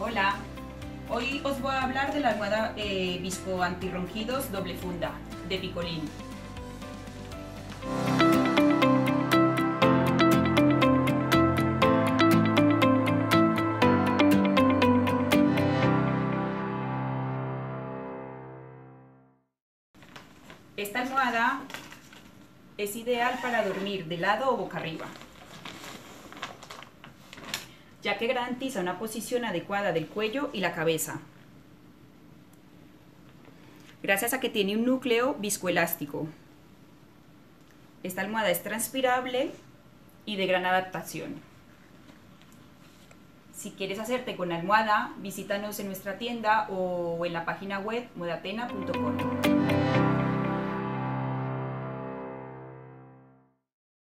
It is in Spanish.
Hola, hoy os voy a hablar de la almohada Visco antirronquidos doble funda de Picolín. Esta almohada es ideal para dormir de lado o boca arriba, ya que garantiza una posición adecuada del cuello y la cabeza, gracias a que tiene un núcleo viscoelástico. Esta almohada es transpirable y de gran adaptación. Si quieres hacerte con la almohada, visítanos en nuestra tienda o en la página web modatena.com.